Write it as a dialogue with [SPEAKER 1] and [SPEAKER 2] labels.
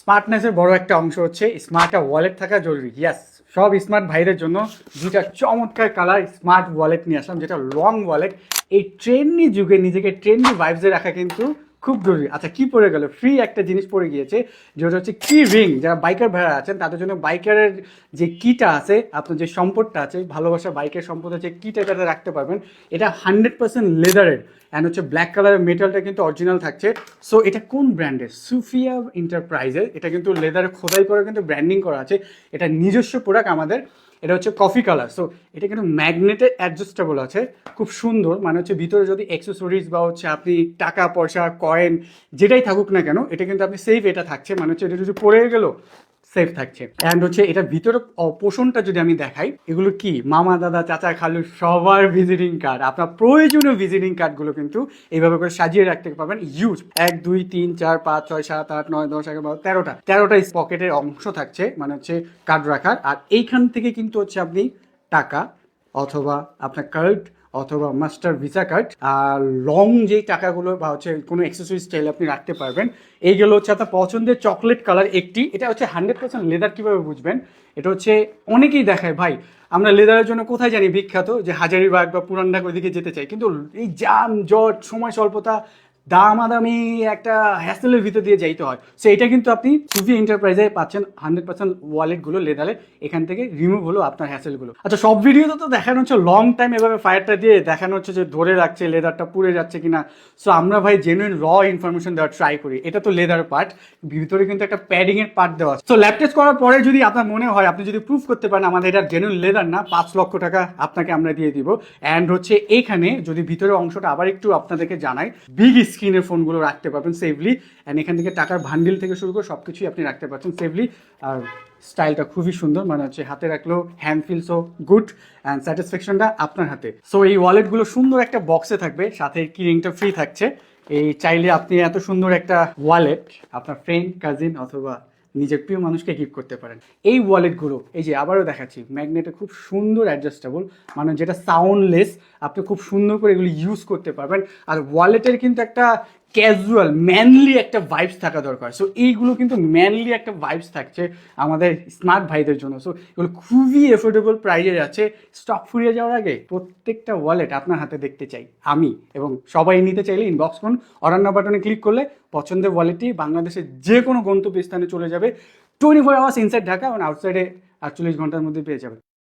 [SPEAKER 1] স্মার্টনেসের বড় একটা অংশ হচ্ছে স্মার্ট ওয়ালেট থাকা জরুরি। ইয়াস, সব স্মার্ট ভাইদের জন্য দুইটা চমৎকার কালার স্মার্ট ওয়ালেট নিয়ে আসলাম, যেটা লং ওয়ালেট। এই ট্রেন্ডি যুগে নিজেকে ট্রেন্ডি ভাইবসে রাখা কিন্তু খুব জরুরি। আচ্ছা, কি পড়ে গেল? ফ্রি একটা জিনিস পড়ে গিয়েছে, যেটা হচ্ছে কি রিং। যারা বাইকার ভাইরা আছেন তাদের জন্য বাইকারের যে কিটা আছে, আপনার যে সম্পদটা আছে, ভালোবাসা বাইকের সম্পদ আছে, কিটা এটাতে রাখতে পারবেন। এটা 100% লেদারের, অ্যান্ড হচ্ছে ব্ল্যাক কালারের মেটালটা কিন্তু অরিজিনাল থাকছে। সো এটা কোন ব্র্যান্ডের? সুফিয়া এন্টারপ্রাইজের। এটা কিন্তু লেদারে খোদাই করে কিন্তু ব্র্যান্ডিং করা আছে। এটা নিজস্ব প্রোডাক্ট আমাদের। এটা হচ্ছে কফি কালার। সো এটা কিন্তু ম্যাগনেটের অ্যাডজাস্টেবল আছে, খুব সুন্দর। মানে হচ্ছে ভিতরে যদি অ্যাক্সেসরিজ বা হচ্ছে আপনি টাকা পয়সা কয়েন যেটাই থাকুক না কেন, এটা কিন্তু আপনি সেফ এটা থাকছে। মানে হচ্ছে এটা যদি পড়ে গেল সেফ থাকছে। অ্যান্ড হচ্ছে এটা ভিতরে পোষণটা যদি আমি দেখাই, এগুলো কি মামা দাদা চাচা খালু সবার ভিজিটিং কার্ড। আপনার প্রয়োজনীয় ভিজিটিং কার্ডগুলো কিন্তু এইভাবে করে সাজিয়ে রাখতে পারবেন। ইউজ 1 2 3 4 5 6 7 8 9 10 11 12 13টা পকেটের অংশ থাকছে, মানে হচ্ছে কার্ড রাখার। আর এইখান থেকে কিন্তু হচ্ছে আপনি টাকা অথবা আপনার কার্ড অথবা মাস্টার ভিসা কার্ড আর লং যেই টাকাগুলো বা হচ্ছে কোনো অ্যাক্সেসরিজ চাইলে আপনি রাখতে পারবেন। এইগুলো হচ্ছে আপনার পছন্দের চকলেট কালার একটি। এটা হচ্ছে 100% লেদার। কীভাবে বুঝবেন? এটা হচ্ছে অনেকেই দেখায় ভাই, আমরা লেদারের জন্য কোথায় জানি বিখ্যাত, যে হাজারিবাগ বা পুরানঢাক ওইদিকে যেতে চাই, কিন্তু এই জাম জট সময় স্বল্পতা দামাদামি একটা হ্যাসেলের ভিতর দিয়ে যাইতে হয়। সো এটা কিন্তু আপনি সুফি এন্টারপ্রাইজে পাচ্ছেন 100% ওয়ালেটগুলো লেদারে। এখান থেকে রিমুভ হলো আপনার হ্যাসেলগুলো। আচ্ছা, সব ভিডিওতে তো দেখানো হচ্ছে লং টাইম এভাবে ফায়ারটা দিয়ে দেখানো হচ্ছে যে ধরে রাখছে লেদারটা পুড়ে যাচ্ছে কিনা। সো আমরা ভাই জেনুইন র ইনফরমেশন দেওয়ার ট্রাই করি। এটা তো লেদার পার্ট, ভিতরে কিন্তু একটা প্যাডিং এর পার্ট দেওয়া। সো ল্যাব টেস্ট করার পরে যদি আপনার মনে হয়, আপনি যদি প্রুফ করতে পারেন আমাদের এটা জেনুইন লেদার না, 5 লক্ষ টাকা আপনাকে আমরা দিয়ে দিব। অ্যান্ড হচ্ছে এইখানে যদি ভিতরের অংশটা আবার একটু আপনাদেরকে জানাই, বিগ স্ক্রিনের ফোনগুলো রাখতে পারবেন সেফলি। অ্যান্ড এখান থেকে টাকার ভান্ডিল থেকে শুরু করে সব কিছুই আপনি রাখতে পারছেন সেফলি। আর স্টাইলটা খুবই সুন্দর, মানে হচ্ছে হাতে রাখলেও হ্যান্ড ফিলসও গুড অ্যান্ড স্যাটিসফ্যাকশনটা আপনার হাতে। সো এই ওয়ালেটগুলো সুন্দর একটা বক্সে থাকবে, সাথে কি রিংটা ফ্রি থাকছে। এই চাইলে আপনি এত সুন্দর একটা ওয়ালেট আপনার ফ্রেন্ড কাজিন অথবা নিজের প্রিয় মানুষকে গিফট করতে পারেন। এই ওয়ালেটগুলো এই যে আবারও দেখাচ্ছি, ম্যাগনেটে খুব সুন্দর অ্যাডজাস্টেবল, মানে যেটা সাউন্ডলেস, আপনি খুব সুন্দর করে এগুলো ইউজ করতে পারবেন। আর ওয়ালেটের কিন্তু একটা ক্যাজুয়াল ম্যানলি একটা ভাইবস থাকা দরকার। সো এইগুলো কিন্তু ম্যানলি একটা ভাইবস থাকছে আমাদের স্মার্ট ভাইদের জন্য। সো এগুলো খুবই এফোর্ডেবল প্রাইসে যাচ্ছে। স্টক ফুরিয়ে যাওয়ার আগে প্রত্যেকটা ওয়ালেট আপনার হাতে দেখতে চাই আমি, এবং সবাই নিতে চাইলে ইনবক্স করুন। অর্ডার নাও বাটনে ক্লিক করলে পছন্দের ওয়ালেটটি বাংলাদেশের যে কোনো গন্তব্য স্থানে চলে যাবে 24 আওয়ার্স ইনসাইড ঢাকা এবং আউটসাইডে 48 ঘন্টার মধ্যে পেয়ে যাবে।